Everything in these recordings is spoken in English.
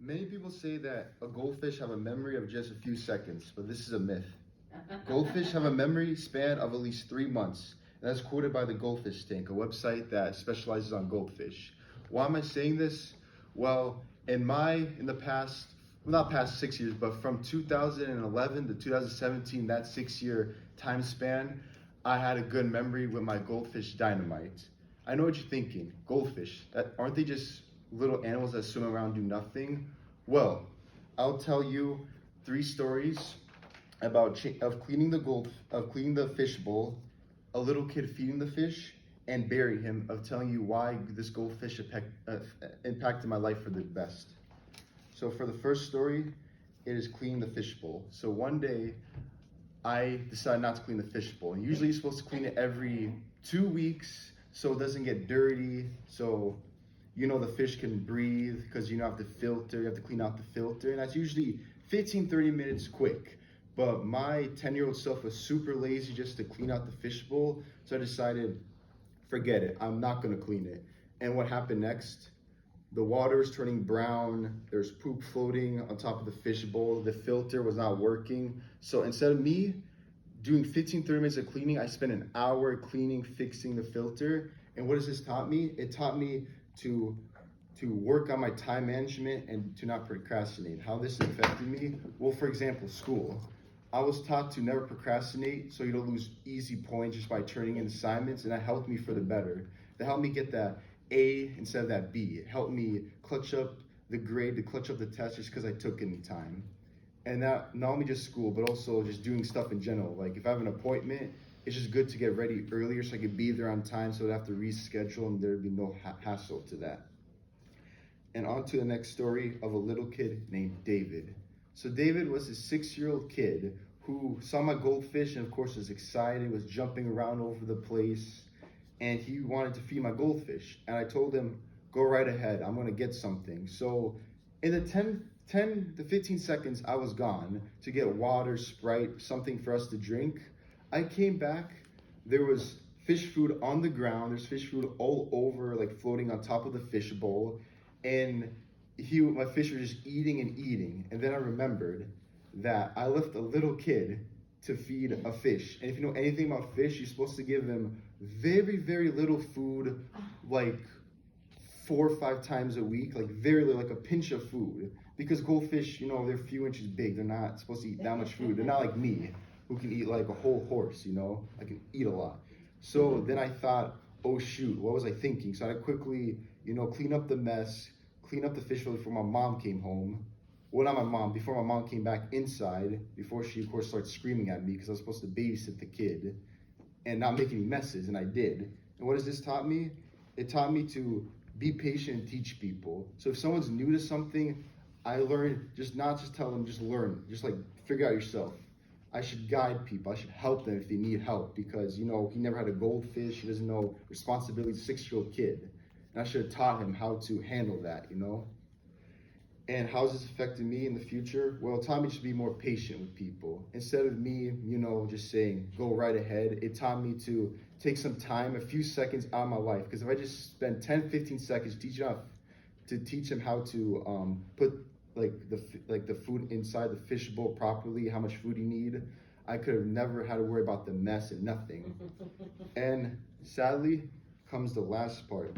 Many people say that a goldfish have a memory of just a few seconds, but this is a myth. Goldfish have a memory span of at least 3 months. And that's quoted by the Goldfish Tank, a website that specializes on goldfish. Why am I saying this? Well, in the past, well, not past 6 years, but from 2011 to 2017, that 6 year time span, I had a good memory with my goldfish dynamite. I know what you're thinking. Goldfish, aren't they just little animals that swim around do nothing? Well, I'll tell you 3 stories of cleaning the fish bowl, a little kid feeding the fish, and burying him. Of telling you why this goldfish impacted my life for the best. So for the first story, it is cleaning the fish bowl. So one day, I decided not to clean the fish bowl. And usually you're supposed to clean it every 2 weeks so it doesn't get dirty. So the fish can breathe because you have the filter, you have to clean out the filter. And that's usually 15-30 minutes quick. But my 10-year-old self was super lazy just to clean out the fish bowl. So I decided, forget it, I'm not gonna clean it. And what happened next? The water was turning brown, there's poop floating on top of the fish bowl, the filter was not working. So instead of me doing 15-30 minutes of cleaning, I spent an hour cleaning, fixing the filter. And what has this taught me? It taught me to work on my time management and to not procrastinate. How this affected me? Well, for example, school. I was taught to never procrastinate so you don't lose easy points just by turning in assignments, and that helped me for the better. That helped me get that A instead of that B. It helped me clutch up the grade, to clutch up the test just because I took in time. And that not only just school, but also just doing stuff in general. Like if I have an appointment, it's just good to get ready earlier so I could be there on time so I'd have to reschedule and there'd be no hassle to that. And on to the next story of a little kid named David. So David was a 6-year-old kid who saw my goldfish and of course was excited, was jumping around over the place, and he wanted to feed my goldfish. And I told him, go right ahead, I'm gonna get something. So in the 10 to 15 seconds I was gone to get water, Sprite, something for us to drink, I came back, there was fish food on the ground, there's fish food all over, like floating on top of the fish bowl, and my fish were just eating and eating. And then I remembered that I left a little kid to feed a fish. And if you know anything about fish, you're supposed to give them very, very little food, like 4 or 5 times a week, like very little, like a pinch of food. Because goldfish, they're a few inches big. They're not supposed to eat that much food. They're not like me, who can eat like a whole horse, I can eat a lot. So then I thought, oh shoot, what was I thinking? So I quickly, clean up the mess, clean up the fish bowl before my mom came home. Well, not my mom, before my mom came back inside, before she, of course, started screaming at me because I was supposed to babysit the kid and not make any messes, and I did. And what has this taught me? It taught me to be patient and teach people. So if someone's new to something, I learned not just tell them, just learn, just like figure out yourself. I should guide people, I should help them if they need help because, he never had a goldfish, he doesn't know responsibility, 6-year-old kid. And I should have taught him how to handle that, And how's this affected me in the future? Well, it taught me to be more patient with people. Instead of me, just saying, go right ahead, it taught me to take some time, a few seconds out of my life. Because if I just spend 10, 15 seconds to teach him how to put the food inside the fish bowl properly, how much food you need, I could have never had to worry about the mess and nothing. And sadly, comes the last part,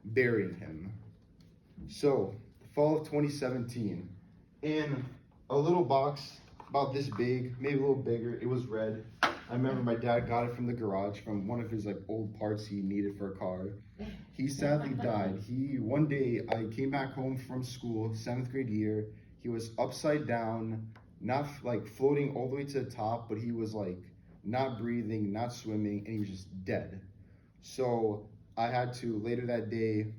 burying him. So, fall of 2017, in a little box about this big, maybe a little bigger, it was red. I remember my dad got it from the garage from one of his old parts he needed for a car. He sadly died. One day I came back home from school, 7th grade year. He was upside down, not floating all the way to the top, but he was not breathing, not swimming, and he was just dead. So I had to later that day,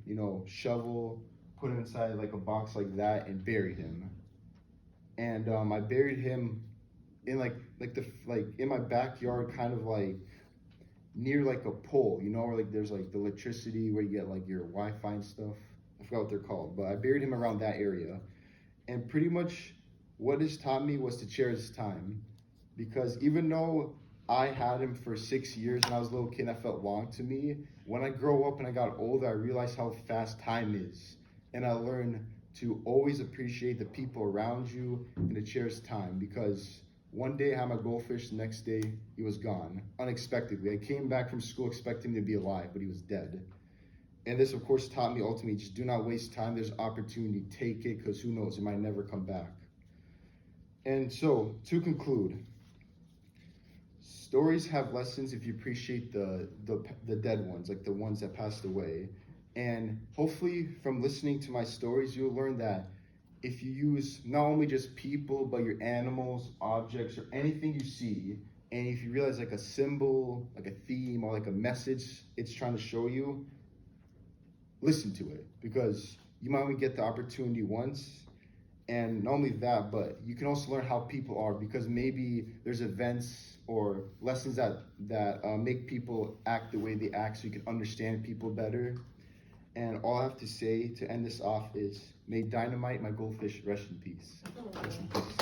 shovel, put him inside a box like that and buried him. And I buried him in in my backyard, kind of near a pole, where there's the electricity where you get your Wi-Fi and stuff. I forgot what they're called, but I buried him around that area. And pretty much what this taught me was to cherish time, because even though I had him for 6 years and I was a little kid, that felt long to me. When I grow up and I got older, I realized how fast time is. And I learned to always appreciate the people around you and to cherish time, because one day I had my goldfish, the next day he was gone, unexpectedly. I came back from school expecting him to be alive, but he was dead. And this, of course, taught me ultimately, just do not waste time. There's opportunity, take it, because who knows, it might never come back. And so, to conclude, stories have lessons if you appreciate the dead ones, like the ones that passed away. And hopefully from listening to my stories, you'll learn that if you use not only just people, but your animals, objects, or anything you see, and if you realize like a symbol, like a theme, or like a message it's trying to show you, listen to it, because you might only get the opportunity once. And not only that, but you can also learn how people are, because maybe there's events or lessons that make people act the way they act, so you can understand people better. And all I have to say to end this off is, may Dynamite, my goldfish, rest in peace. Rest in peace.